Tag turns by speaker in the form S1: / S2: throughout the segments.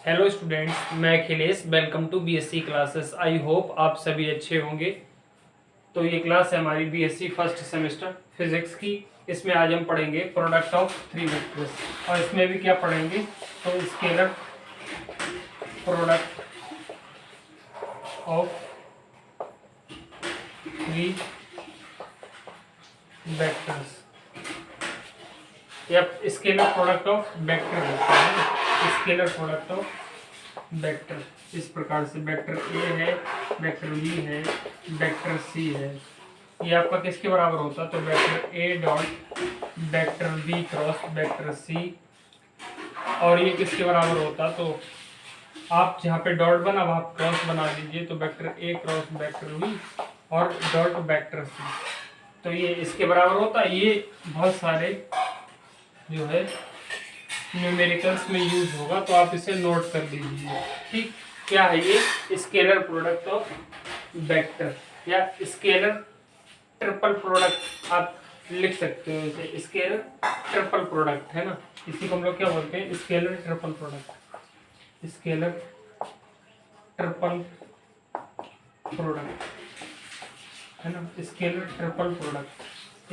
S1: Hello students, मैं Akhilesh. Welcome to BSc classes. I hope आप सभी अच्छे होंगे। तो ये क्लास है हमारी बीएससी फर्स्ट सेमेस्टर फिजिक्स की। इसमें आज हम पढ़ेंगे प्रोडक्ट ऑफ थ्री वेक्टर्स और इसमें भी क्या पढ़ेंगे तो scalar product of three vectors या स्केलर प्रोडक्ट ऑफ वेक्टर होता है। स्केलर प्रोडक्ट ऑफ वेक्टर इस प्रकार से वेक्टर ए है, वेक्टर बी है, वेक्टर सी है। ये आपका किसके बराबर होता है तो vector A dot vector B cross vector C. और ये किसके बराबर होता तो आप जहाँ पे डॉट बना वहाँ क्रॉस बना दीजिए तो vector A cross vector B और डॉट वेक्टर सी। तो ये इसके बराबर होता है। ये बहुत सारे जो है न्यूमेरिकल्स में यूज होगा तो आप इसे नोट कर लीजिए। ठीक, क्या है ये स्केलर प्रोडक्ट ऑफ वेक्टर या स्केलर ट्रिपल प्रोडक्ट आप लिख सकते हो इसे। स्केलर ट्रिपल प्रोडक्ट है ना, इसी को हम लोग क्या बोलते हैं scalar triple product. Scalar triple product है ना, स्केलर ट्रिपल प्रोडक्ट।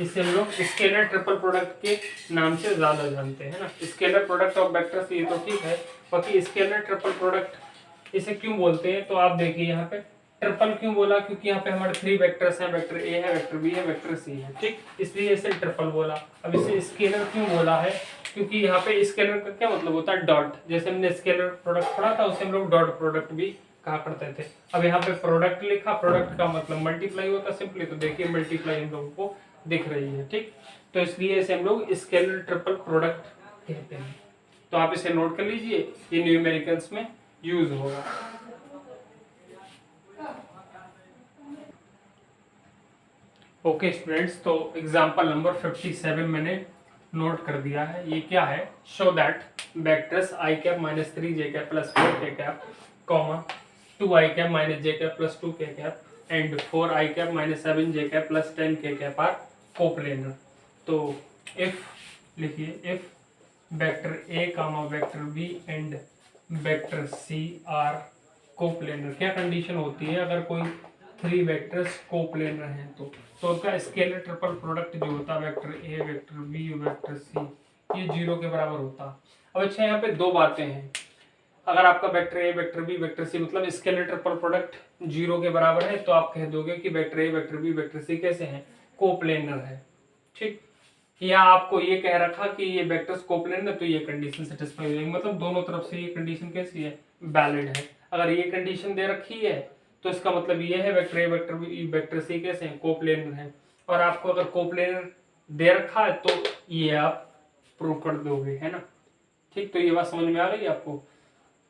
S1: इसे हम लोग स्केलर ट्रिपल प्रोडक्ट के नाम से ज्यादा जानते हैं ना। स्केलर प्रोडक्ट ऑफ वेक्टर्स ये तो ठीक है, बाकी स्केलर ट्रिपल प्रोडक्ट इसे क्यों बोलते हैं तो आप देखिए यहाँ पे ट्रिपल क्यों बोला, क्योंकि यहाँ पे हमारे थ्री वेक्टर्स हैं, वेक्टर ए है, वेक्टर बी है, वेक्टर सी है। ठीक, इसलिए इसे ट्रिपल बोला। अब इसे स्केलर क्यों बोला है, क्योंकि यहाँ पे स्केलर का क्या मतलब होता है डॉट। जैसे हमने स्केलर प्रोडक्ट पढ़ा था उसे हम लोग डॉट प्रोडक्ट भी कहा करते थे। अब यहाँ पे प्रोडक्ट लिखा, प्रोडक्ट का मतलब मल्टीप्लाई होता सिंपली। तो देखिए मल्टीप्लाई हम लोगों को दिख रही है। ठीक, तो इसलिए इसे हम लोग स्केलर ट्रिपल प्रोडक्ट कहते हैं। तो आप इसे नोट कर लीजिए, ये न्यूमेरिकल्स में यूज होगा। ओके स्टूडेंट्स, तो एग्जांपल नंबर 57 मैंने नोट कर दिया है। ये क्या है, show that vectors I cap minus 3 j cap plus 4 k cap comma 2 i cap minus j cap plus 2 k cap and 4 i cap minus 7 j cap plus 10 k cap are coplanar. तो if लिखिए, if vector A comma vector B and vector C are coplanar. क्या condition होती है अगर कोई three vectors coplanar हैं तो उसका स्केलर ट्रिपल प्रोडक्ट जो होता है vector A vector B vector C ये 0 के बराबर होता। अब अच्छा यहाँ पे दो बातें हैं। अगर आपका vector A vector B vector C मतलब स्केलर ट्रिपल प्रोडक्ट 0 के बराबर है तो आप कह दोगे कि vector A vector B vector C कैसे हैं, कोप्लेनर है। ठीक, या आपको ये कह रखा कि ये वेक्टर्स कोप्लेनर तो ये कंडीशन सेटिस्फाई हो जाएगी, मतलब दोनों तरफ से ये कंडीशन कैसी है, वैलिड है। अगर ये कंडीशन दे रखी है तो इसका मतलब ये है vector A vector B vector C कैसे हैं, कोप्लेनर है। और आपको अगर कोप्लेनर दे रखा है तो ये आप प्रूव कर दोगे, है ना। ठीक, तो ये बात समझ में आ गई आपको।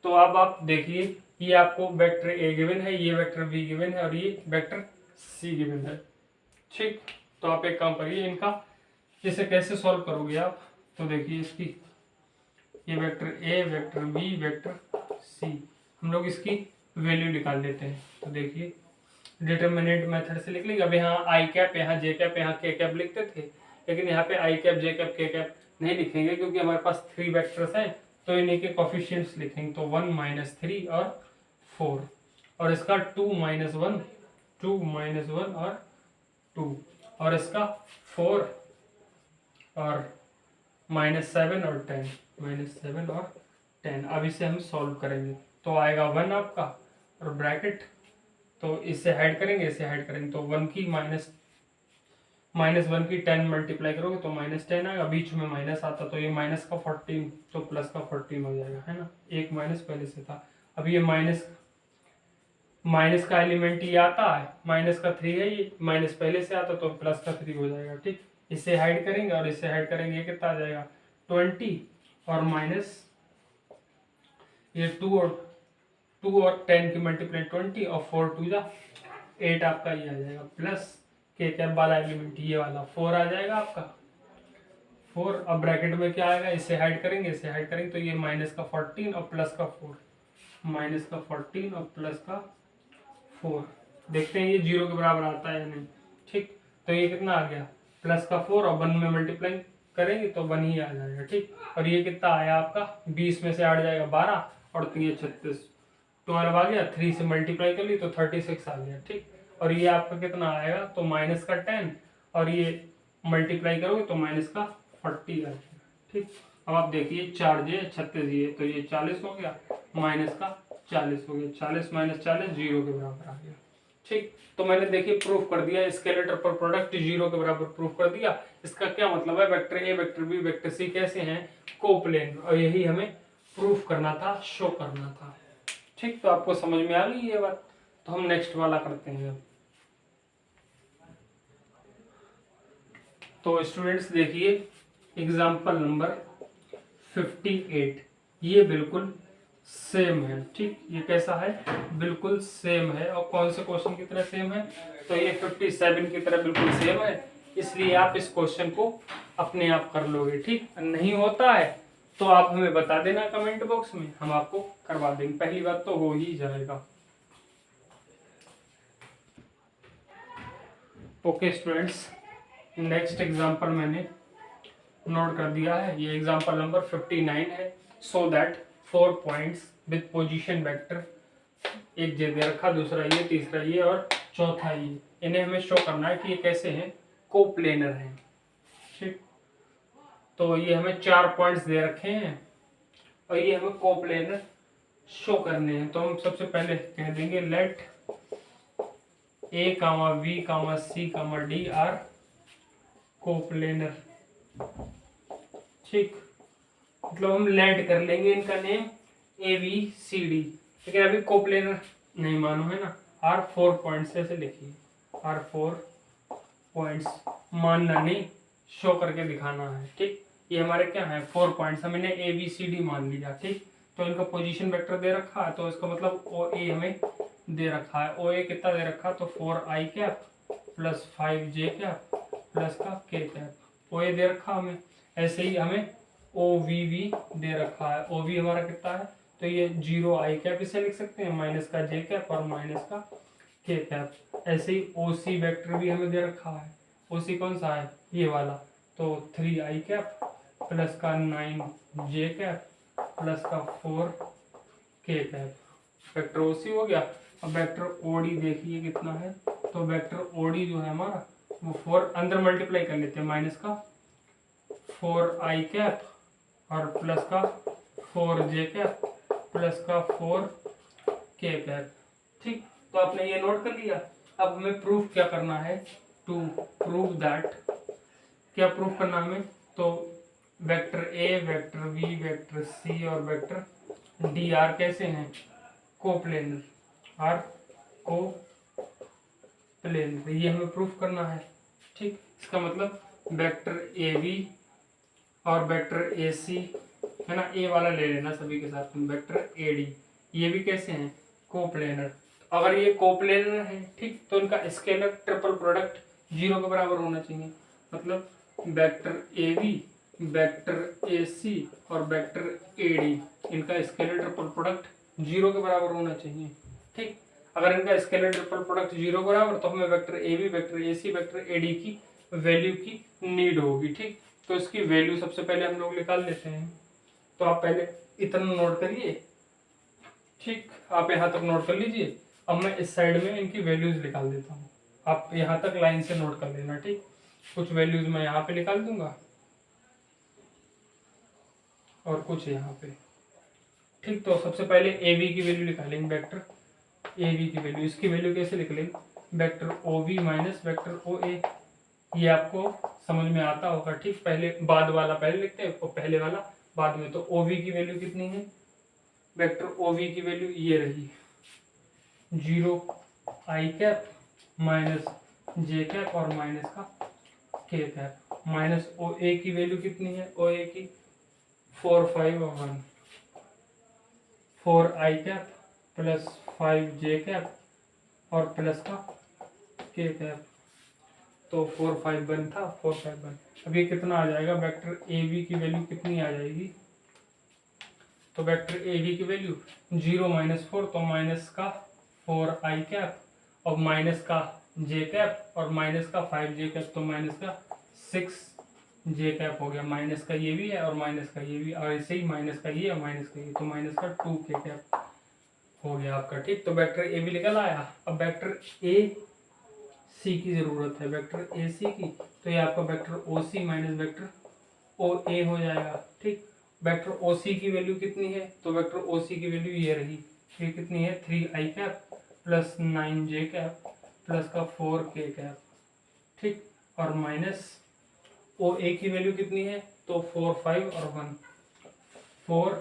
S1: तो अब आप देखिए, ये आपको वेक्टर ए गिवन है, ये वेक्टर बी गिवन है और ये वेक्टर सी गिवन है। ठीक, तो आप एक काम करिए, इनका इसे कैसे सॉल्व करोगे आप तो देखिए इसकी ये vector A vector B vector C हम लोग इसकी वैल्यू निकाल लेते हैं। तो देखिए डिटर्मिनेंट मेथड से लिख लेंगे। अब यहाँ आई कैप, यहाँ जे कैप, यहाँ के कैप लिखते थे, लेकिन यहाँ पे आई cap J cap K cap नहीं लिखेंगे क्योंकि हमारे पास थ्री वेक्टर्स हैं तो इन्हीं के कोफिशिएंट्स लिखेंगे। तो 1 - 3 और 4 और इसका 2 - 1 2 - 1 और 2 और इसका 4 और -7 और 10 -7 और 10। अब इसे हम सॉल्व करेंगे तो आएगा 1 आपका और ब्रैकेट, तो इससे हाइड करेंगे इसे हाइड करेंगे तो 1 की -1 की 10 मल्टीप्लाई करोगे तो -10 आएगा, बीच में माइनस आता तो ये माइनस का 14 तो प्लस का 14 हो जाएगा, है ना। एक माइनस पहले से था, अब ये माइनस का एलिमेंट ये आता है, माइनस का 3 है, ये माइनस पहले से आता तो प्लस का 3 हो जाएगा। ठीक, इसे हाइड करेंगे और इसे हाइड करेंगे, ये कितना आ जाएगा 20 और माइनस ये 2 और 10 की मल्टीप्लाई 20 और 4 2 जा 8 आपका ये आ जाएगा प्लस के कैप वाला एलिमेंट ये वाला 4 आ जाएगा आपका 4। अब ब्रैकेट में क्या आएगा, इसे हाइड करेंगे इसे हाइड करेंगे तो ये माइनस का 14 और प्लस का 4 माइनस का 14 और प्लस का 4। देखते हैं ये 0 के बराबर आता है या नहीं। ठीक, तो ये कितना आ गया प्लस का 4 और 1 में मल्टीप्लाई करेंगे तो 1 ही आ जाएगा। ठीक, और ये कितना आया आपका 20 में से 8 जाएगा 12 और 3 36, 12 आ गया, 3 से मल्टीप्लाई कर ली तो 36 आ गया। ठीक, और ये आपका कितना आएगा, तो माइनस का 10 और ये मल्टीप्लाई करोगे तो माइनस का 40 आ जाएगा। ठीक, अब आप देखिए 4 जे 36 ये, तो ये 40 हो गया, माइनस का 40 हो गया, 40 माइनस 40 0 के बराबर आ गया। ठीक, तो मैंने देखिए प्रूफ कर दिया, स्केलर पर प्रोडक्ट 0 के बराबर प्रूफ कर दिया। इसका क्या मतलब है, vector A vector B vector C कैसे हैं, कोप्लेन, और यही हमें प्रूफ करना था, शो करना था। ठीक, तो आपको समझ में आ गई ये बात। तो हम नेक्स्ट वाला करते हैं। तो स्टूडेंट्स देखिए एग्जाम्पल नंबर 58, ये बिल्कुल सेम है। ठीक, ये कैसा है, बिल्कुल सेम है। और कौन से क्वेश्चन की तरह सेम है, तो ये 57 की तरह बिल्कुल सेम है, इसलिए आप इस क्वेश्चन को अपने आप कर लोगे। ठीक, नहीं होता है तो आप हमें बता देना कमेंट बॉक्स में, हम आपको करवा देंगे। पहली बात तो हो ही जाएगा। ओके स्टूडेंट्स, नेक्स्ट एग्जांपल मैंने नोट कर दिया है, ये एग्जांपल नंबर 59 है। So that 4 points with position vector, एक जे दे रखा, दूसरा ये, तीसरा ये और चौथा ये, इन्हें हमें शो करना है कि ये कैसे हैं, कोप्लेनर हैं। ठीक, तो ये हमें 4 पॉइंट्स दे रखे हैं और ये हमें कोप्लेनर शो करने हैं। तो हम सबसे पहले कह देंगे let A comma B comma C comma D are coplanar. ठीक, मतलब हम लेट कर लेंगे इनका name A B C D, लेकिन अभी कोप्लेनर नहीं मालूम है ना। आर 4 पॉइंट्स ऐसे लिखिए, आर 4 पॉइंट्स, मानना नहीं, शो करके दिखाना है। ठीक, ये हमारे क्या है, 4 पॉइंट्स, हम इन्हें ए बी सी डी मान लिया। ठीक, तो इनका पोजीशन वेक्टर दे रखा है, तो इसका मतलब ओ ए हमें दे रखा है। ओ ए कितना दे रखा है, तो 4i cap plus 5j cap plus का k कैप, ओ ए दे रखा हमें। ऐसे ही हमें ओ वी भी दे रखा है, ओ वी हमारा कितना है, तो ये 0i कैप इसे लिख सकते हैं, माइनस का j कैप और माइनस का k कैप। ऐसे ही ओ सी वैक्टर भी हमें दे रखा है, ओ सी कौन सा है, ये वाला, तो 3i कैप प्लस का 9j कैप प्लस का 4k कैप। वेक्टर ओसी हो गया। अब वेक्टर ओडी देखिए कितना है, तो वेक्टर ओडी जो है हमारा वो 4 अंदर मल्टीप्लाई कर लेते हैं, माइनस का 4i कैप और प्लस का 4j कैप प्लस का 4k कैप। ठीक, तो आपने ये नोट कर लिया। अब हमें प्रूफ क्या करना है, टू प्रूव दैट, क्या प्रूफ करना हमें, तो vector A vector B vector C और वेक्टर डी आर कैसे हैं, कोप्लेनर, आर कोप्लेनर, ये हमें प्रूफ करना है। ठीक, इसका मतलब वेक्टर ए बी और वेक्टर ए सी है ना, ए वाला ले लेना सभी के साथ, वेक्टर ए डी, ये भी कैसे हैं, कोप्लेनर। अगर ये कोप्लेनर है, ठीक, तो इनका स्केलर ट्रिपल प्रोडक्ट 0 के बराबर होना चाहिए। मतलब vector A B vector A C और वेक्टर ए डी, इनका स्केलर ट्रिपल प्रोडक्ट 0 के बराबर होना चाहिए। ठीक, अगर इनका स्केलर ट्रिपल प्रोडक्ट 0 के बराबर, तो हमें vector A B vector A C vector A D की वैल्यू की नीड होगी। ठीक, तो इसकी वैल्यू सबसे पहले हम लोग निकाल लेते हैं। तो आप पहले इतना नोट करिए। ठीक, आप यहाँ तक नोट कर लीजिए। अब मैं इस साइड में इनकी वैल्यूज निकाल देता हूँ, आप यहाँ तक लाइन से नोट कर लेना। ठीक, कुछ वैल्यूज मैं यहाँ पे निकाल दूंगा और कुछ यहाँ पे। ठीक, तो सबसे पहले ए बी की वैल्यू निकालेंगे, वेक्टर ए बी की वैल्यू, इसकी वैल्यू कैसे लिख लेंगे, vector O B minus vector O A, ये आपको समझ में आता होगा। ठीक, पहले बाद वाला पहले लिखते हैं और पहले वाला बाद में। तो ओ वी की वैल्यू कितनी है, वेक्टर ओ वी की वैल्यू ये रही, 0i cap minus j cap और माइनस का k कैप, माइनस ओ ए की वैल्यू कितनी है, ओ ए की 4 5 और 1, 4i cap plus 5j cap और प्लस का k कैप, तो 4 5 1 था, 4 5 1। अब ये कितना आ जाएगा, वेक्टर ए बी की वैल्यू कितनी आ जाएगी, तो वेक्टर ए बी की वैल्यू 0 माइनस 4, तो माइनस का 4i कैप और माइनस का j कैप और माइनस का 5j कैप, तो माइनस का 6 जे कैप हो गया, माइनस का ये भी है और माइनस का ये भी, और ऐसे ही माइनस का ये और माइनस का ये, तो माइनस का 2 के कैप हो गया आपका। ठीक, तो वेक्टर ए भी निकल आया। अब वेक्टर ए सी की जरूरत है, वेक्टर ए सी की, तो ये आपका वेक्टर ओ सी माइनस वेक्टर ओ ए हो जाएगा। ठीक, वेक्टर ओ सी की वैल्यू कितनी है, तो वेक्टर ओ सी की वैल्यू ये रही, ये कितनी है 3 आई कैप प्लस 9 जे कैप प्लस का 4 के कैप। ठीक, और माइनस ओ ए की वैल्यू कितनी है, तो 4 5 और 1, 4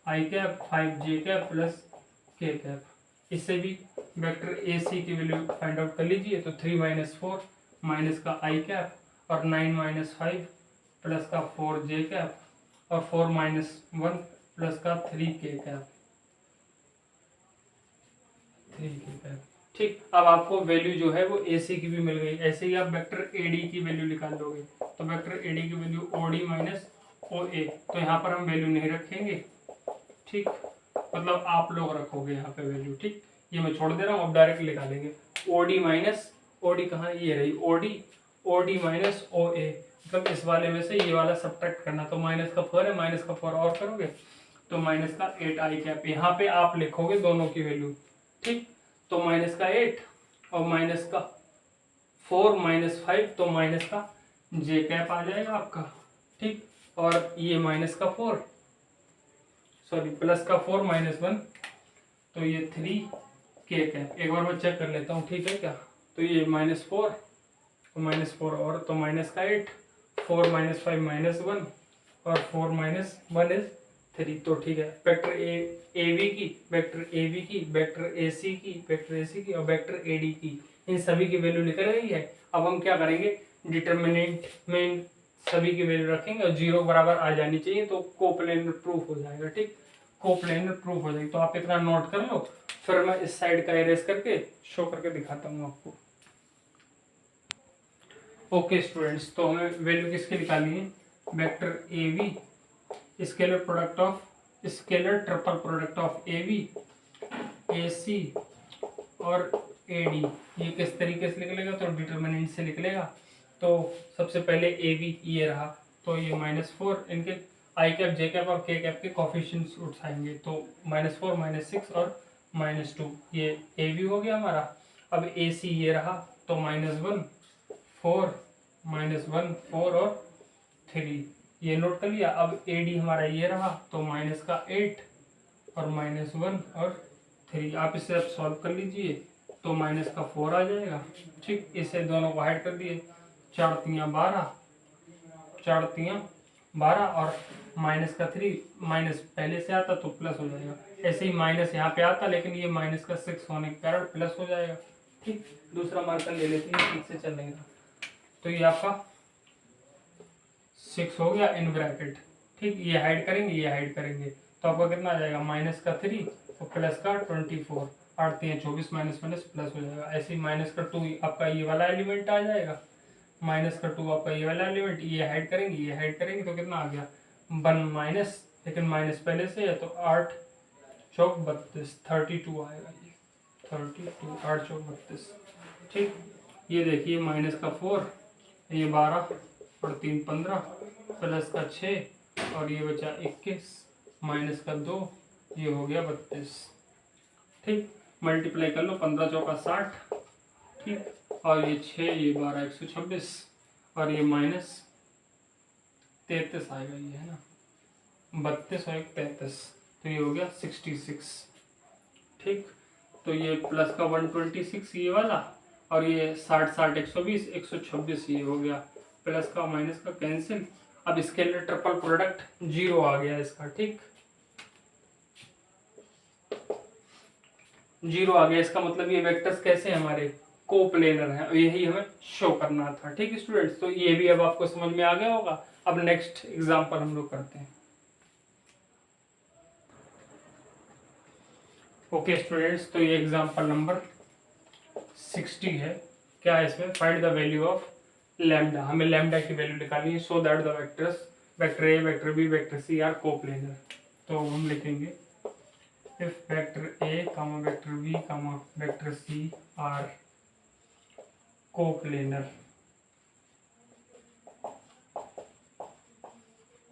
S1: आई कैप 5 जे कैप प्लस के कैप। इससे भी वेक्टर ए सी की वैल्यू फाइंड आउट कर लीजिए, तो 3 माइनस 4 माइनस का आई कैप और 9 माइनस 5 प्लस का 4 जे कैप और 4 माइनस 1 प्लस का 3 के कैप, 3 के कैप। ठीक, अब आपको वैल्यू जो है वो ए सी की भी मिल गई। ऐसे ही आप वेक्टर ए डी की वैल्यू निकाल लोगे, तो वेक्टर ए डी की value O D minus O A, तो यहाँ पर हम वैल्यू नहीं रखेंगे। ठीक, मतलब आप लोग रखोगे यहाँ पे वैल्यू। ठीक, ये मैं छोड़ दे रहा हूँ, अब डायरेक्ट निकालेंगे। O D minus O D कहाँ, ये रही ओ डी माइनस ओ ए, मतलब इस वाले में से ये वाला सब्ट्रैक्ट करना, तो माइनस का 4 है, माइनस का 4 और करोगे तो माइनस का 8 आई कैप। यहाँ पे आप लिखोगे दोनों की वैल्यू। ठीक, तो माइनस का 8 और माइनस का 4 माइनस 5, तो माइनस का जे कैप आ जाएगा आपका। ठीक, और ये माइनस का 4 सॉरी प्लस का 4 माइनस 1, तो ये 3 के कैप। एक बार मैं चेक कर लेता हूँ, ठीक है क्या, तो ये -4 माइनस 4 और, तो माइनस का 8, 4 माइनस 5 माइनस 1 और 4 माइनस 1 इज 3, तो ठीक है। वेक्टर ए बी की, वेक्टर ए बी की, वेक्टर ए सी की, वेक्टर ए सी की और वेक्टर ए डी की, इन सभी की वैल्यू निकल रही है। अब हम क्या करेंगे, डिटर्मिनेंट में सभी की वैल्यू रखेंगे और 0 बराबर आ जानी चाहिए, तो कोप्लेनर प्रूफ हो जाएगा। ठीक, कोप्लेनर प्रूफ हो जाएगी। तो आप इतना नोट कर लो, फिर मैं इस साइड का इरेज करके शो करके दिखाता हूँ आपको। ओके स्टूडेंट्स, तो हमें वैल्यू किसकी निकालनी है, vector A B scalar product of scalar triple product of A B A C और ए डी। ये किस तरीके से निकलेगा, तो डिटर्मिनेंट से निकलेगा। तो सबसे पहले ए बी ये रहा, तो ये -4, इनके आई कैप जे कैप और के कैप के कोफिशिएंट्स उठाएंगे, तो -4 -6 और -2, ये ए बी हो गया हमारा। अब ए सी ये रहा, तो -1 4 -1 4 और 3, ये नोट कर लिया। अब ए डी हमारा ये रहा, तो माइनस का 8 और -1 और 3, आप इसे अब सॉल्व कर लीजिए, तो माइनस का 4 आ जाएगा। ठीक, इसे दोनों को हाइड कर दिए, 4 तियाँ 12, 4 तियाँ 12 और माइनस का 3, माइनस पहले से आता तो प्लस हो जाएगा। ऐसे ही माइनस यहाँ पे आता, लेकिन ये माइनस का 6 होने के कारण प्लस हो जाएगा। ठीक, दूसरा मार्कर ले लेते हैं, ठीक से चलेगा। तो ये आपका 6 हो गया इन ब्रैकेट। ठीक, ये हाइड करेंगे, ये हाइड करेंगे, तो आपका कितना आ जाएगा, माइनस का 3 और प्लस का 24, 8 3 24 माइनस माइनस प्लस हो जाएगा। ऐसे ही माइनस का 2 आपका ये वाला एलिमेंट आ जाएगा, माइनस का 2 आपका ये वाला एलिमेंट, ये हाइड करेंगे, ये हाइड करेंगे, तो कितना आ गया 1 माइनस, लेकिन माइनस पहले से है, तो 8 चौक 32 32 आएगा, ये 32 8 चौक 32। ठीक, ये देखिए माइनस का 4, ये 12 और 3 15 प्लस का 6 और ये बचा 21 माइनस का 2, ये हो गया 32। ठीक, मल्टीप्लाई कर लो, 15 चौका 60। ठीक, और ये 6 ये 12 126 और ये माइनस 33 आएगा, ये है ना 32 और 33, तो ये हो गया 66। ठीक, तो ये प्लस का 126 ये वाला और ये 60 60 120 126 ये हो गया, प्लस का माइनस का कैंसिल। अब स्केलर ट्रिपल प्रोडक्ट 0 आ गया इसका। ठीक, 0 आ गया, इसका मतलब ये वेक्टर्स कैसे हमारे कोप्लेनर हैं, यही हमें शो करना था। ठीक स्टूडेंट्स, तो ये भी अब आपको समझ में आ गया होगा। अब नेक्स्ट एग्जांपल हम लोग करते हैं। ओके स्टूडेंट्स, तो ये एग्जांपल नंबर 60 है। क्या है इसमें, find the value of lambda. हमें लैम्डा की वैल्यू निकालनी है, so that the vectors vector A vector B vector C are coplanar. तो हम लिखेंगे if vector A comma vector B comma vector C are coplanar,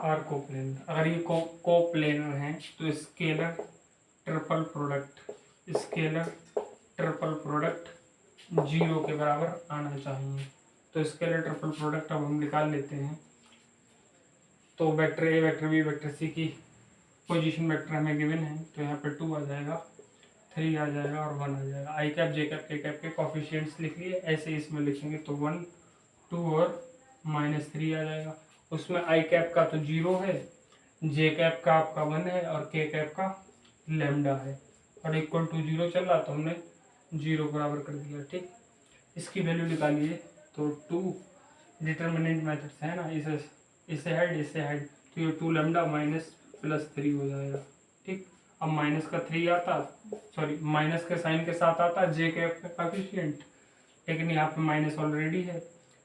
S1: are coplanar. अगर ये कोप्लेनर हैं तो स्केलर ट्रिपल प्रोडक्ट 0 के बराबर आना चाहिए। तो स्केलर ट्रिपल प्रोडक्ट अब हम निकाल लेते हैं। तो vector A, vector B, vector C की पोजीशन वेक्टर हमें गिवन है, तो यहाँ पे 2 आ जाएगा, 3 आ जाएगा और 1 आ जाएगा। आई cap, J cap, K cap के कोफिशिएंट्स लिख लिए, ऐसे इसमें लिखेंगे तो 1, 2 और -3 आ जाएगा। उसमें आई कैप का तो 0 है, जे कैप का आपका 1 है और के कैप का लैम्डा है, और इक्वल टू 0 चल रहा तो हमने 0 बराबर कर दिया। ठीक, इसकी वैल्यू निकालिए तो 2 डिटर्मिनेंट मेथड से है ना, इसे हेड तो ये 2 लैम्डा माइनस प्लस 3 हो जाएगा। ठीक, अब माइनस का 3 आता, सॉरी माइनस के साइन के साथ आता जे कैप का कोफिशिएंट, लेकिन यहाँ पे माइनस ऑलरेडी है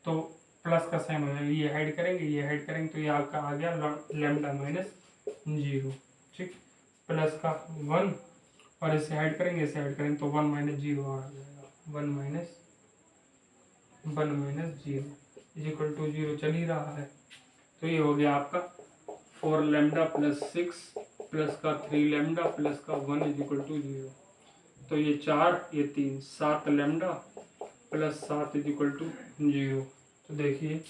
S1: तो प्लस का साइन हो जाएगा। ये हेड करेंगे तो ये आपका आ गया लैम्डा माइनस 0। ठीक, प्लस का 1 और इसे ऐड करेंगे तो 1 माइनस 0 आ जाएगा। 1 माइनस 0 इज इक्वल टू 0 चल ही रहा है, तो ये हो गया आपका 4 लैम्डा प्लस 6 प्लस का 3 लैम्डा प्लस का 1 इज इक्वल टू 0। तो ये 4 ये 3 7 lambda plus 7 is equal to 0। तो देखिए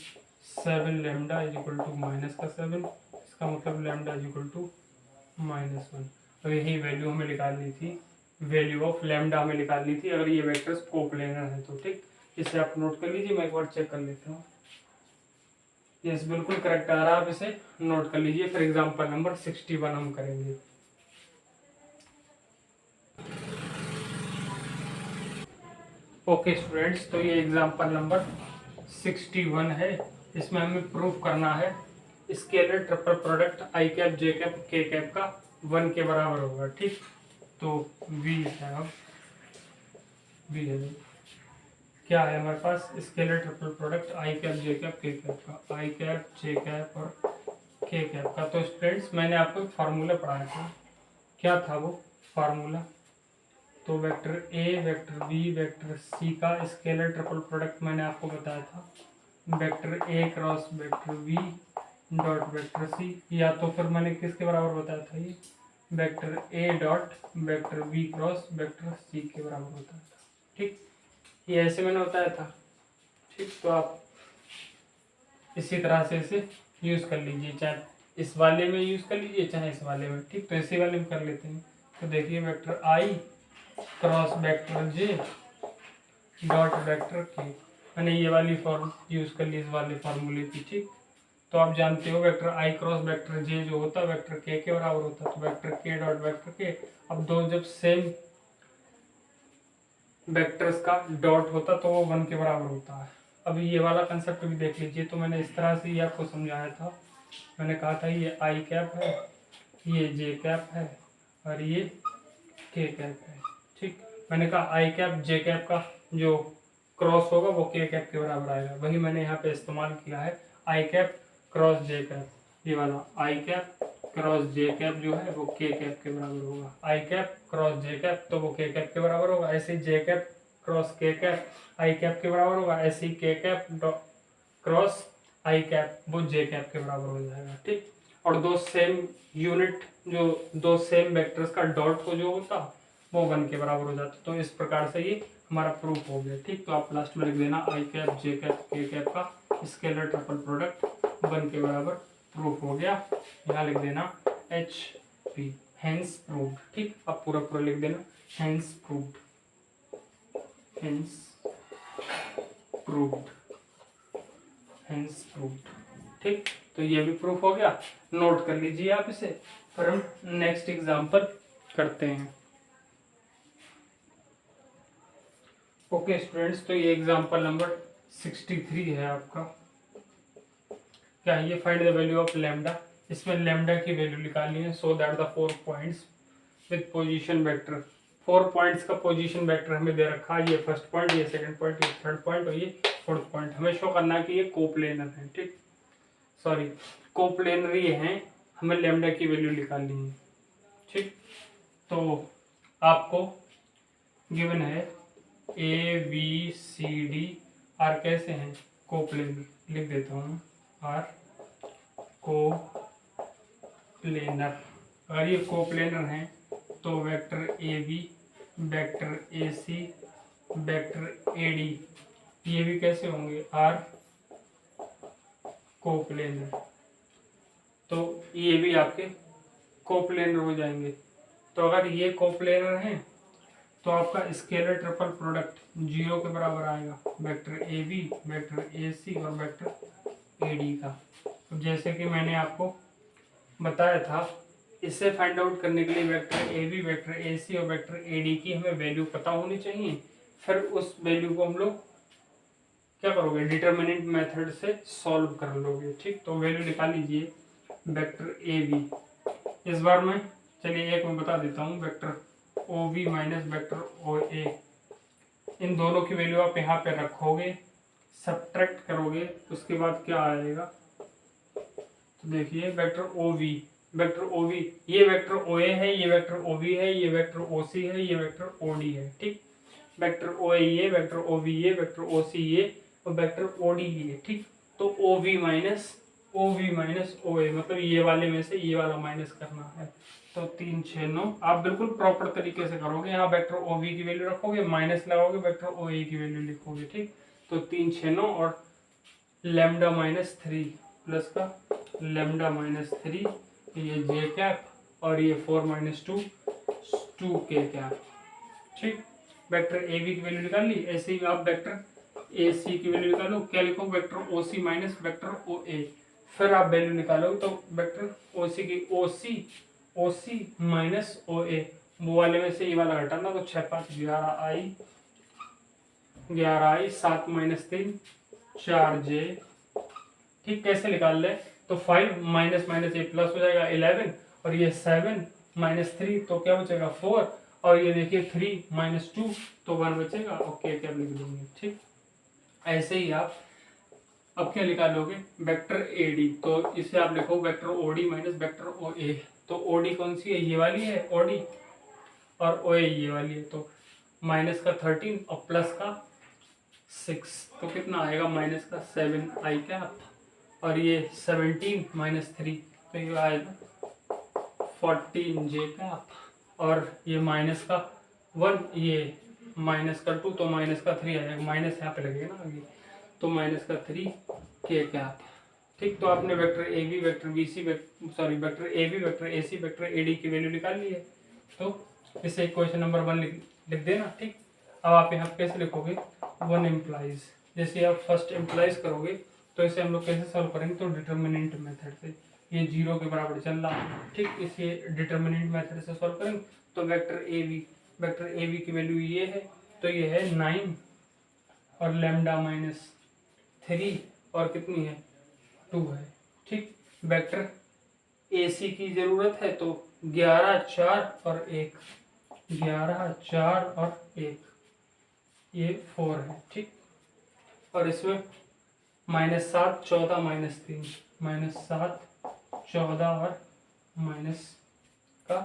S1: 7 lambda is equal to minus का 7, इसका मतलब लैम्डा इज इक्वल टू -1। तो यही वैल्यू हमें निकालनी थी, वैल्यू ऑफ लैम्डा हमें निकालनी थी अगर ये वेक्टर्स कोप्लेनर है तो। ठीक, इसे आप नोट कर लीजिए, मैं एक बार चेक कर लेता हूँ। यस, बिल्कुल करेक्ट आ रहा है, आप इसे नोट कर लीजिए। फिर एग्जांपल नंबर 61 हम करेंगे। ओके स्टूडेंट्स, तो ये एग्जांपल नंबर 61 है। इसमें हमें प्रूफ करना है scalar triple product I cap, J cap, K cap का 1 के बराबर होगा। ठीक, तो वी है, अब वी है, क्या है हमारे पास scalar triple product I cap, J cap, K cap का, आई कैप, जे कैप और के कैप का। तो स्टूडेंट्स मैंने आपको एक फार्मूला पढ़ाया था, क्या था वो फार्मूला? तो vector A, vector B, vector C का स्केलर ट्रिपल प्रोडक्ट मैंने आपको बताया था, vector A cross vector B dot vector C, या तो फिर मैंने किसके बराबर बताया था, ये vector A dot vector B cross vector C के बराबर बताया था। ठीक, ये ऐसे मैंने बताया था। ठीक, तो आप इसी तरह से इसे यूज़ कर लीजिए, चाहे इस वाले में यूज़ कर लीजिए चाहे इस वाले में। ठीक, तो इसी वाले में कर लेते हैं। तो देखिए vector I cross vector J dot vector K, मैंने ये वाली फॉर्म यूज़ कर ली इस वाले फार्मूले की। ठीक, तो आप जानते हो वेक्टर आई क्रॉस वेक्टर जे जो होता है वेक्टर के बराबर होता है, तो वेक्टर के डॉट वेक्टर के। अब दो जब सेम वेक्टर्स का डॉट होता तो वो 1 के बराबर होता है। अब ये वाला कंसेप्ट भी देख लीजिए, तो मैंने इस तरह से ये आपको समझाया था। मैंने कहा था ये आई कैप है, ये जे कैप है और ये के कैप है। ठीक, मैंने कहा आई कैप जे कैप का जो क्रॉस होगा वो के कैप के बराबर आएगा, वही मैंने यहाँ पे इस्तेमाल किया है। आई कैप क्रॉस जे कैप, ये वाला आई कैप क्रॉस जे कैप जो है वो के कैप के बराबर होगा। आई कैप क्रॉस जे कैप तो वो के कैप के बराबर होगा, ऐसे ही जे कैप क्रॉस के कैप आई कैप के बराबर होगा, ऐसे ही के कैप क्रॉस आई कैप वो जे कैप के बराबर हो जाएगा। ठीक, और दो सेम यूनिट जो दो सेम वेक्टर्स का डॉट को जो होता वो 1 के बराबर हो जाता। तो इस प्रकार से ये हमारा प्रूफ हो गया। ठीक, तो आप लास्ट में लिख देना आई cap J cap K cap का स्केलर ट्रिपल प्रोडक्ट 1 के बराबर प्रूफ हो गया। यहाँ लिख देना एच पी, हेंस प्रूव्ड। ठीक, आप पूरा पूरा लिख देना hence proved, hence proved, hence proved. ठीक, तो ये भी प्रूफ हो गया, नोट कर लीजिए आप इसे। फिर हम नेक्स्ट एग्जांपल करते हैं। ओके स्टूडेंट्स, तो ये एग्जांपल नंबर 63 है आपका। क्या है ये? Find the value of lambda. इसमें लैम्डा की वैल्यू निकालनी है so that the 4 points with position vector, 4 points का पोजीशन वेक्टर हमें दे रखा है। ये फर्स्ट पॉइंट, ये सेकंड पॉइंट, ये थर्ड पॉइंट और ये फोर्थ पॉइंट। हमें शो करना है कि ये कोप्लेनर है। ठीक, सॉरी कोप्लेनरी हैं, हमें लैम्डा की वैल्यू निकालनी है। ठीक, तो आपको गिवन है A B C D are कैसे हैं? कोप्लेनर। लिख देता हूँ आर कोप्लेनर। प्लेनर। अगर ये कोप्लेनर हैं तो vector A B, vector A C, vector A D, ये भी कैसे होंगे, आर कोप्लेनर। तो ये भी आपके कोप्लेनर हो जाएंगे। तो अगर ये कोप्लेनर हैं तो आपका स्केलर ट्रिपल प्रोडक्ट 0 के बराबर आएगा, vector A B, vector A C और वेक्टर ए डी का। तो जैसे कि मैंने आपको बताया था, इससे फाइंड आउट करने के लिए vector A B, vector A C और वेक्टर ए डी की हमें वैल्यू पता होनी चाहिए। फिर उस वैल्यू को हम लोग क्या करोगे, डिटर्मिनेंट मेथड से सॉल्व कर लोगे। ठीक, तो वैल्यू निकाल लीजिए वेक्टर ए बी। इस बार मैं चलिए एक मैं बता देता हूँ, vector O B minus vector O A, इन दोनों की वैल्यू आप यहाँ पे रखोगे, सब्ट्रैक्ट करोगे, उसके बाद क्या आएगा, तो देखिए vector O V, vector O V, ये वेक्टर ओ ए है, ये वेक्टर ओ वी है, ये वेक्टर ओ सी है, ये वेक्टर ओ डी है। ठीक, वेक्टर ओ ए ये, वेक्टर ओ वी ये, वेक्टर ओ सी ये और वेक्टर ओ डी ये। ठीक, तो ओ वी माइनस ओ ए, मतलब ये वाले में से ये वाला माइनस करना है। तो 3 6 9 आप बिल्कुल प्रॉपर तरीके से करोगे। यहाँ वेक्टर ओ वी की वैल्यू रखोगे, माइनस लगाओगे, वेक्टर ओ ए की वैल्यू लिखोगे। ठीक, तो 3 6 9 और लेमडा माइनस 3 प्लस का लेमडा माइनस 3, ये जे कैप और ये 4 माइनस 2 के कैप। ठीक, वेक्टर ए बी की वैल्यू निकाल ली। ऐसे ही आप वेक्टर ए सी की वैल्यू निकालो, क्या लिखो, वेक्टर ओ सी माइनस वेक्टर ओ ए। फिर आप वैल्यू निकालोगे तो वेक्टर ओ सी की ओ सी माइनस ओ ए, वो वाले में से ये वाला हटाना, तो 6 5 11 आई 7 माइनस 3 4 जे। ठीक, कैसे निकाल ले, तो 5 माइनस माइनस ए प्लस हो जाएगा 11, और ये 7 माइनस 3 तो क्या बचेगा 4, और ये देखिए 3 माइनस 2 तो 1 बचेगा। ओके, क्या लिख देंगे। ठीक, ऐसे ही आप अब क्या निकालोगे, वेक्टर ए डी, तो इसे आप लिखो vector O D minus vector O A. तो ओ डी कौन सी है, ये वाली है ओ डी, और ओ ए ये वाली है। तो माइनस का 13 और प्लस का 6, तो कितना आएगा, माइनस का 7 आई कैप, और ये 17 माइनस 3 तो ये आएगा 14 जे कैप, और ये माइनस का 1, ये माइनस का 2 तो माइनस का 3 आएगा, माइनस यहाँ पे लगेगा ना आगे, तो माइनस का 3 के कैप। ठीक, तो आपने vector A B, vector B C, vector A B, vector A C, vector A D की वैल्यू निकाल ली है। तो इसे क्वेश्चन नंबर 1 लिख देना। ठीक, अब आप यहाँ कैसे लिखोगे, 1 इम्प्लाइज, जैसे आप फर्स्ट इम्प्लाइज करोगे तो इसे हम लोग कैसे सॉल्व करेंगे, तो डिटर्मिनेंट मेथड से। ये 0 के बराबर चल रहा है। ठीक, इसे डिटर्मिनेंट मेथड से सॉल्व करेंगे तो वेक्टर ए बी की वैल्यू ये है, तो ये है 9 और लेमडा माइनस 3 और कितनी है 2 है। ठीक, वेक्टर ए सी की जरूरत है तो 11 4 और 1, 11 4 और 1, ये 4 है। ठीक, और इसमें -7 14 -3, -7 14 और माइनस का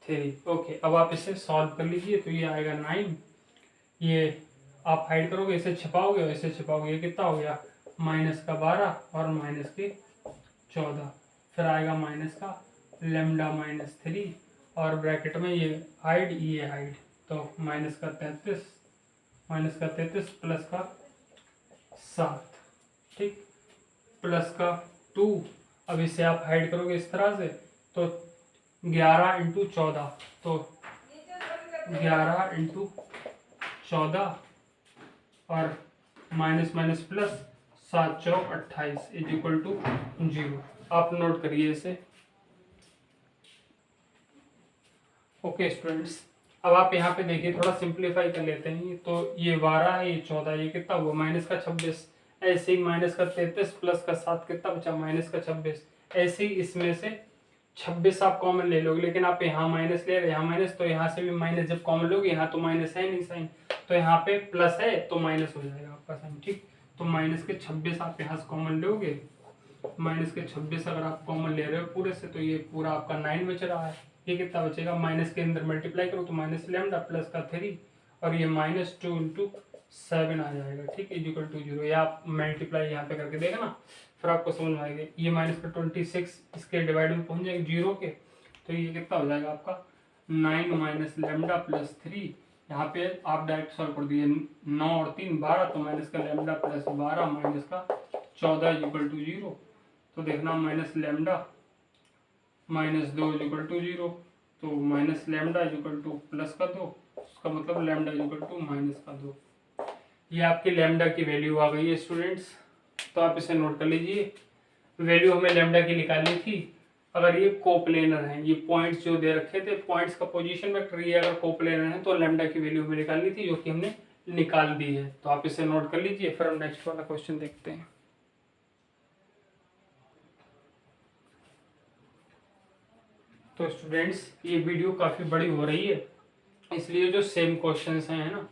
S1: 3। ओके, अब आप इसे सॉल्व कर लीजिए तो ये आएगा 9, ये आप हाइड करोगे, इसे छिपाओगे और इसे छिपाओगे, ये कितना हो गया, माइनस का 12 और माइनस के 14, फिर आएगा माइनस का लेमडा माइनस 3 और ब्रैकेट में ये हाइड, तो माइनस का 33 प्लस का 7। ठीक, प्लस का 2, अब इसे आप हाइड करोगे इस तरह से तो 11 इंटू 14, तो 11 इंटू 14 और माइनस माइनस प्लस 7 चौक 28 इज इक्वल टू 0। आप नोट करिए इसे। ओके स्टूडेंट्स, अब आप यहाँ पे देखिए, थोड़ा सिंप्लीफाई कर लेते हैं। तो ये 12 है, ये 14, ये कितना हुआ, माइनस का 26, ऐसे ही माइनस का 33 प्लस का 7 कितना बचा, माइनस का 26। ऐसे ही इसमें से 26 आप कॉमन ले लोगे, लेकिन आप यहाँ माइनस ले रहे, यहाँ माइनस, तो यहाँ से भी माइनस जब कॉमन लोगे, यहाँ तो माइनस है नहीं साइन, तो यहाँ पे प्लस है तो माइनस हो जाएगा आपका साइन। ठीक, तो माइनस के 26 आप यहाँ से कॉमन लोगे, माइनस के 26 अगर आप कॉमन ले रहे हो पूरे से, तो ये पूरा आपका 9 बच रहा है। ये कितना बचेगा, माइनस के अंदर मल्टीप्लाई करो तो माइनस लेमडा प्लस का 3 और ये -2 इंटू 7 आ जाएगा। ठीक, इज इक्वल टू 0। ये आप मल्टीप्लाई यहाँ पे करके देखना फिर आपको समझ में आएगा। ये माइनस का 26 इसके डिवाइड में पहुंच जाएगा 0 के, तो ये कितना हो जाएगा आपका 9 माइनस लेमडा प्लस 3। यहाँ पे आप डायरेक्ट सॉल्व कर दिए, 9 और 3 12, तो माइनस का लेमडा प्लस 12 माइनस का 14 इक्वल टू 0। तो देखना minus lambda minus 2 equal to 0, तो minus lambda equal to plus का 2, उसका मतलब लेमडा इक्वल टू माइनस का 2। ये आपकी लेमडा की वैल्यू आ गई है स्टूडेंट्स, तो आप इसे नोट कर लीजिए। वैल्यू हमें लेमडा की निकालनी थी। अगर ये कोप्लेनर है, ये पॉइंट्स जो दे रखे थे, पॉइंट्स का पोजीशन वेक्टर, ये अगर कोप्लेनर है तो लेमडा की वैल्यू हमें निकालनी थी, जो कि हमने निकाल दी है। तो आप इसे नोट कर लीजिए, फिर हम नेक्स्ट वाला क्वेश्चन देखते हैं। तो स्टूडेंट्स ये वीडियो काफ़ी बड़ी हो रही है, इसलिए जो सेम क्वेश्चंस हैं ना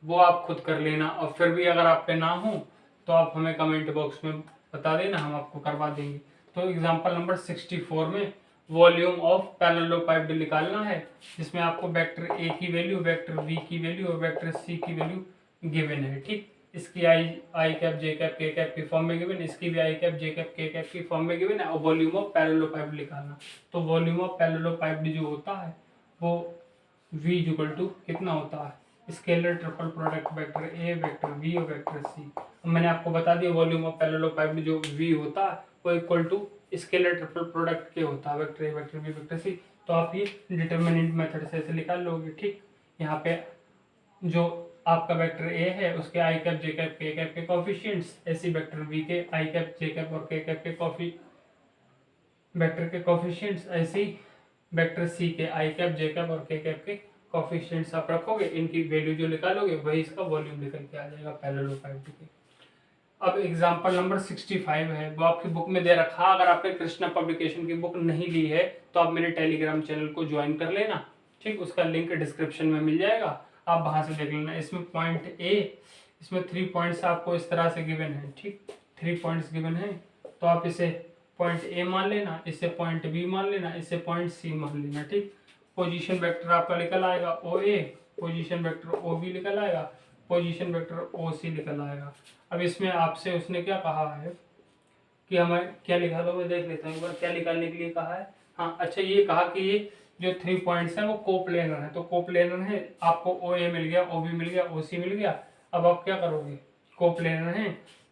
S1: वो आप खुद कर लेना, और फिर भी अगर आप पे ना हो तो आप हमें कमेंट बॉक्स में बता देना, हम आपको करवा देंगे। तो एग्जांपल नंबर 64 में वॉल्यूम ऑफ पैरेललोपाइड निकालना है, जिसमें आपको वेक्टर ए की वैल्यू, वेक्टर बी की वैल्यू और वेक्टर सी की वैल्यू गिवन है। ठीक, इसकी आई cap J cap K cap की फॉर्म में गिवन, इसकी भी आई cap J cap K cap की फॉर्म में गिवन है, और वॉल्यूम ऑफ पैरेललोपाइड निकालना। तो वॉल्यूम ऑफ पैरेललोपाइड जो होता है वो v इक्वल टू कितना होता है, scalar triple product vector A vector B और वेक्टर सी। मैंने आपको बता दिया वॉल्यूम ऑफ पैरेललोपाइड जो v होता है वो equal to scalar triple product के होता है, vector A vector B vector C. तो आप ये डिटरमिनेंट मेथड से ऐसे निकाल लोगे। ठीक, यहाँ पे जो आपका वेक्टर ए है उसके आई cap J cap K cap के कोफिशिएंट्स, ऐसी वेक्टर बी के आई कैप जे कैप और के कैप के वेक्टर के कोफिशिएंट्स, ऐसी वेक्टर सी के आई कैप जे कैप और के कैप के कोफिशिएंट्स आप रखोगे, इनकी वैल्यू जो निकालोगे वही इसका वॉल्यूम निकल के आ जाएगा पैरेललोपाइड के। अब एग्जांपल नंबर 65 है, वो आपकी बुक में दे रखा। अगर आपने कृष्णा पब्लिकेशन की बुक नहीं ली है तो आप मेरे टेलीग्राम चैनल को ज्वाइन कर लेना। ठीक, उसका लिंक डिस्क्रिप्शन में मिल जाएगा, आप वहां से देख लेना। इसमें पॉइंट ए, इसमें 3 पॉइंट्स आपको इस तरह से गिवन है। ठीक, 3 पॉइंट्स गिवन है, तो आप इसे पॉइंट ए मान लेना, इसे पॉइंट बी मान लेना, इसे पॉइंट सी मान लेना। ठीक, पोजीशन वेक्टर आपका निकल आएगा ओ ए, पोजीशन वेक्टर ओ बी निकल आएगा, पोजीशन वेक्टर ओ सी निकल आएगा। अब इसमें आपसे उसने क्या कहा है कि हमें क्या लिखा लो, मैं देख लेता हूँ एक बार क्या निकालने के लिए कहा है। हाँ अच्छा, ये कहा कि ये जो 3 पॉइंट्स हैं वो कोप्लेनर है, तो कोप्लेनर है, आपको ओ ए मिल गया, ओ बी मिल गया, ओ सी मिल गया। अब आप क्या करोगे, कोप्लेनर है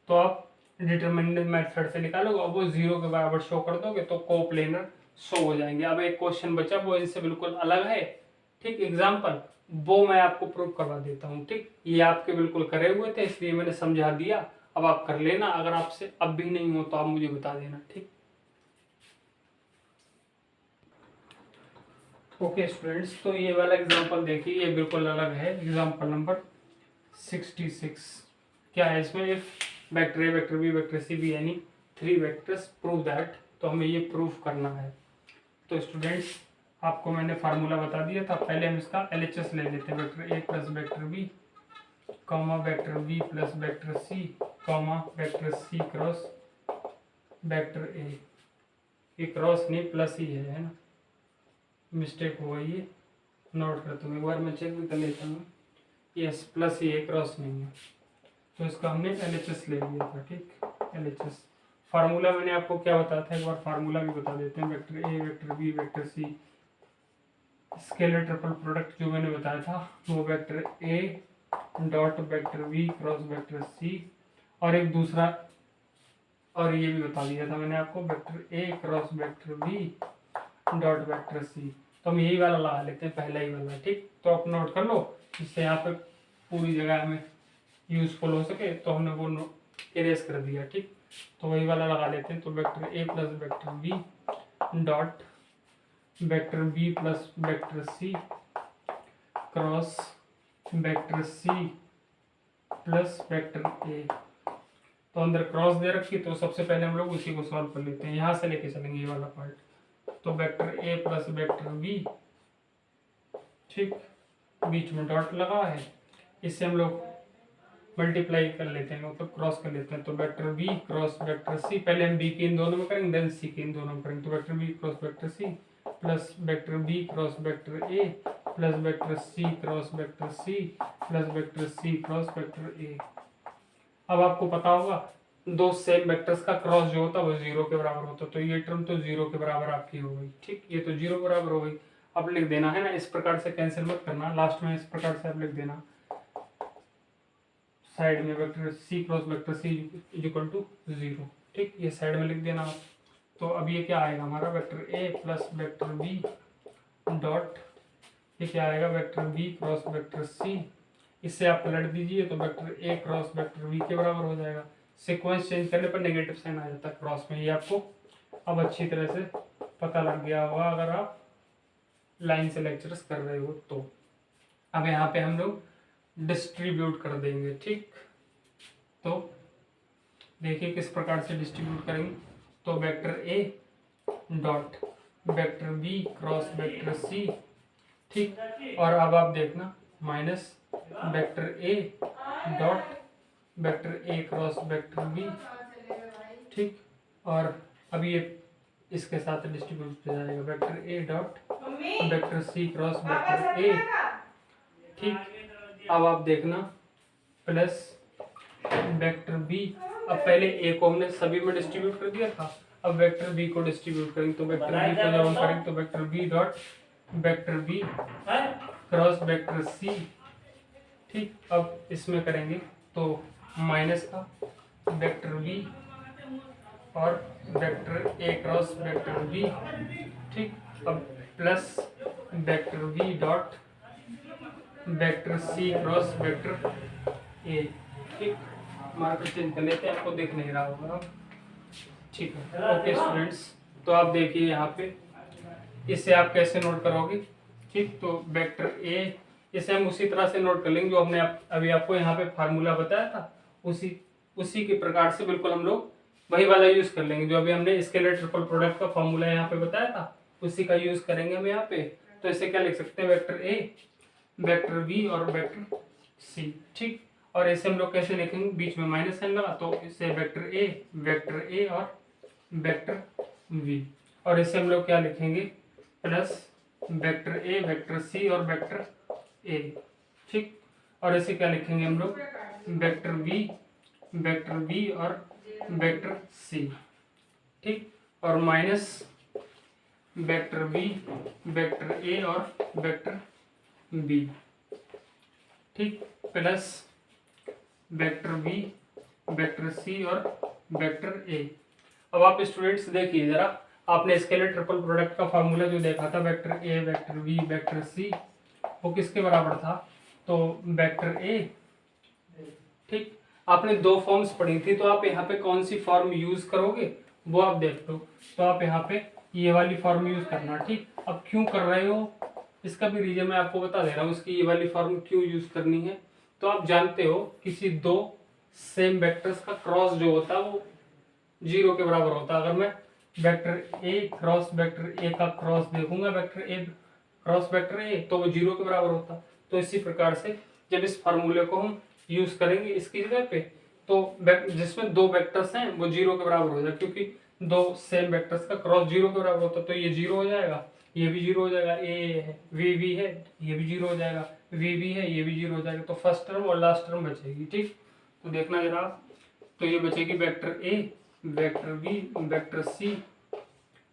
S1: तो आप डिटरमिनेंट मेथड से निकालोगे और वो 0 के बराबर शो कर दोगे तो कोप्लेनर शो हो जाएंगे। अब एक क्वेश्चन बचा, वो इनसे बिल्कुल अलग है। ठीक, एग्जाम्पल वो मैं आपको प्रूव करवा देता हूँ। ठीक, ये आपके बिल्कुल करे हुए थे इसलिए मैंने समझा दिया, अब आप कर लेना। अगर आपसे अब भी नहीं हो तो आप मुझे बता देना। ठीक, ओके स्टूडेंट्स, तो ये वाला एग्जाम्पल देखिए, ये बिल्कुल अलग है। एग्जाम्पल नंबर 66 क्या है, इसमें if vector A vector B vector C be any 3 vectors prove that, तो हमें ये प्रूफ करना है। तो स्टूडेंट्स आपको मैंने फार्मूला बता दिया था, पहले हम इसका LHS ले लेते हैं। Vector A plus vector B comma vector B plus vector C comma vector C cross vector A. ये क्रॉस नहीं प्लस ही है ना, मिस्टेक हो गई है, नोट करता हूँ एक बार, मैं चेक भी कर लेता हूँ। यस, प्लस ही है, क्रॉस नहीं है, तो इसका हमने LHS ले लिया था। ठीक, LHS फार्मूला मैंने आपको क्या बताया था, एक बार फार्मूला भी बता देते हैं। Vector A vector B vector C scalar triple product जो मैंने बताया था वो vector A dot vector B cross vector C, और एक दूसरा और ये भी बता दिया था मैंने आपको, vector A cross vector B dot vector C. तो हम यही वाला लगा लेते हैं, पहला ही वाला। ठीक, तो आप नोट कर लो, जिससे यहाँ पे पूरी जगह हमें यूजफुल हो सके, तो हमने वो इरेज कर दिया। ठीक, तो वही वाला लगा लेते हैं। तो vector A plus vector B dot vector B plus vector C cross vector C plus vector A. तो अंदर क्रॉस दे रखी, तो सबसे पहले हम लोग उसी को सॉल्व कर लेते हैं, यहाँ से लेके चलेंगे ये वाला पार्ट। तो vector A plus vector B, ठीक, बीच में डॉट लगा है, इससे हम लोग मल्टीप्लाई कर लेते हैं, मतलब क्रॉस कर लेते हैं। तो vector B cross vector C, पहले हम बी के इन दोनों में करेंगे, देन सी के इन दोनों में करेंगे। तो vector B cross vector C plus vector B cross vector A plus vector C cross vector C plus vector C cross vector A. अब आपको पता होगा दो सेम वेक्टर्स का क्रॉस जो होता है वो 0 के बराबर होता है, तो ये टर्म तो 0 के बराबर आपकी हो गई। ठीक, ये तो 0 के बराबर हो गई। अब लिख देना है ना, इस प्रकार से कैंसिल मत करना, लास्ट में इस प्रकार से आप लिख देना साइड में vector C cross vector C is equal to 0। ठीक, ये साइड में लिख देना आप। तो अब ये क्या आएगा हमारा, vector A plus vector B dot, ये क्या आएगा, vector B cross vector C. इससे आप पलट दीजिए तो vector A cross vector B के बराबर हो जाएगा। सीक्वेंस चेंज करने पर नेगेटिव साइन आ जाता है क्रॉस में, ये आपको अब अच्छी तरह से पता लग गया होगा अगर आप लाइन से लेक्चर्स कर रहे हो तो। अब यहाँ पे हम लोग डिस्ट्रीब्यूट कर देंगे। ठीक, तो देखिए किस प्रकार से डिस्ट्रीब्यूट करेंगे। तो vector A dot vector B cross vector C. ठीक, और अब आप देखना minus vector A dot vector A cross vector B. ठीक, और अब ये इसके साथ डिस्ट्रीब्यूट हो जाएगा vector A dot vector C cross vector A. ठीक, अब आप देखना प्लस वेक्टर बी। अब पहले ए को हमने सभी में डिस्ट्रीब्यूट कर दिया था, अब वेक्टर बी को डिस्ट्रीब्यूट करेंगे। तो वेक्टर बी को जब हम करेंगे तो vector B dot vector B cross vector C. ठीक, अब इसमें करेंगे तो माइनस का वेक्टर बी और vector A cross vector B. ठीक, अब plus vector B dot vector C cross vector A. ठीक, मार्कर चेंज कर लेते हैं, आपको दिख नहीं रहा होगा। ठीक है, ओके स्टूडेंट्स, तो आप देखिए यहाँ पे इसे आप कैसे नोट करोगे। ठीक, तो वेक्टर ए इसे हम उसी तरह से नोट कर लेंगे जो हमने अभी आपको यहाँ पे फार्मूला बताया था, उसी के प्रकार से बिल्कुल हम लोग वही वाला यूज कर लेंगे जो अभी हमने स्केलर ट्रिपल प्रोडक्ट का फार्मूला यहाँ पे बताया था, उसी का यूज करेंगे हम यहाँ पे। तो इसे क्या लिख सकते हैं, वेक्टर ए वेक्टर बी और वेक्टर सी। ठीक, और इसे हम लोग कैसे लिखेंगे, बीच में माइनस साइन लगा, तो इसे वेक्टर ए और वेक्टर बी, और इसे हम लोग क्या लिखेंगे, plus vector A vector C और वेक्टर ए। ठीक, और इसे क्या लिखेंगे हम लोग, वेक्टर बी और वेक्टर सी। ठीक, और minus vector B vector A और वेक्टर बी। ठीक, plus vector B vector C और वेक्टर ए। अब आप स्टूडेंट्स देखिए जरा, आपने स्केलर ट्रिपल प्रोडक्ट का फार्मूला जो देखा था vector A vector B vector C, वो किसके बराबर था, तो वेक्टर ए। ठीक, आपने दो फॉर्म्स पढ़ी थी, तो आप यहाँ पे कौन सी फॉर्म यूज करोगे वो आप देख लो। तो आप यहाँ पे ये वाली फॉर्म यूज करना। ठीक, अब क्यों कर रहे हो इसका भी रीजन मैं आपको बता दे रहा हूँ, उसकी ये वाली फॉर्म क्यों यूज करनी है। तो आप जानते हो किसी दो सेम वेक्टर्स का क्रॉस जो होता है वो 0 के बराबर होता है। अगर मैं वेक्टर ए क्रॉस वेक्टर ए का क्रॉस देखूंगा vector A cross vector A, तो वो 0 के बराबर होता। तो इसी प्रकार से जब इस फार्मूले को हम यूज करेंगे इसकी जगह पे, तो जिसमें दो वेक्टर्स हैं वो 0 के बराबर हो जाए, क्योंकि दो सेम वेक्टर्स का क्रॉस 0 के बराबर होता है। तो ये 0 हो जाएगा, ये भी 0 हो जाएगा, ए है वी है ये भी 0 हो जाएगा, वी है ये भी 0 हो जाएगा। तो फर्स्ट टर्म और लास्ट टर्म बचेगी। ठीक, तो देखना जरा, तो ये बचेगी vector A vector B vector C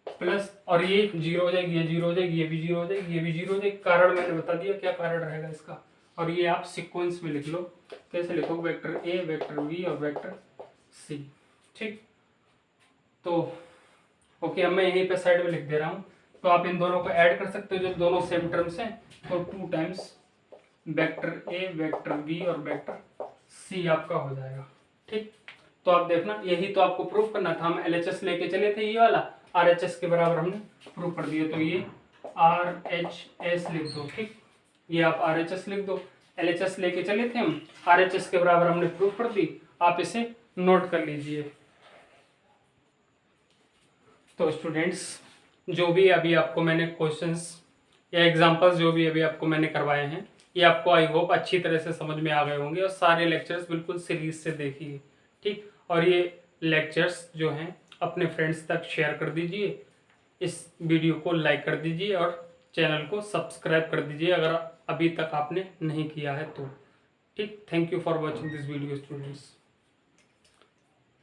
S1: plus, और ये 0 हो जाएगी, ये 0 हो जाएगी, ये भी 0 हो जाएगी, ये भी 0 हो जाएगी। कारण मैंने बता दिया क्या कारण रहेगा इसका, और ये आप सीक्वेंस में लिख लो। कैसे लिखो, वेक्टर ए वेक्टर बी और वेक्टर सी। ठीक, तो ओके, अब मैं यहीं पे साइड में लिख दे रहा हूँ। तो आप इन दोनों को ऐड कर सकते हो जब दोनों सेम टर्म्स हैं, तो 2 times vector A vector B और वेक्टर सी आपका हो जाएगा। ठीक, तो आप देखना, यही तो आपको प्रूफ करना था। हम LHS लेके चले थे, ये वाला RHS के बराबर हमने प्रूफ कर दिया। तो ये RHS लिख दो। ठीक, ये आप RHS लिख दो। LHS लेके चले थे हम, RHS के बराबर हमने प्रूफ कर दी। आप इसे नोट कर लीजिए। तो स्टूडेंट्स, जो भी अभी आपको मैंने क्वेश्चंस या एग्जांपल्स जो भी अभी आपको मैंने करवाए हैं, ये आपको आई होप अच्छी तरह से समझ में आ गए होंगे, और सारे लेक्चर्स बिल्कुल सीरीज से देखिए। ठीक, और ये लेक्चर्स जो हैं अपने फ्रेंड्स तक शेयर कर दीजिए, इस वीडियो को लाइक कर दीजिए और चैनल को सब्सक्राइब कर दीजिए अगर अभी तक आपने नहीं किया है तो। ठीक, thank you for watching this video students.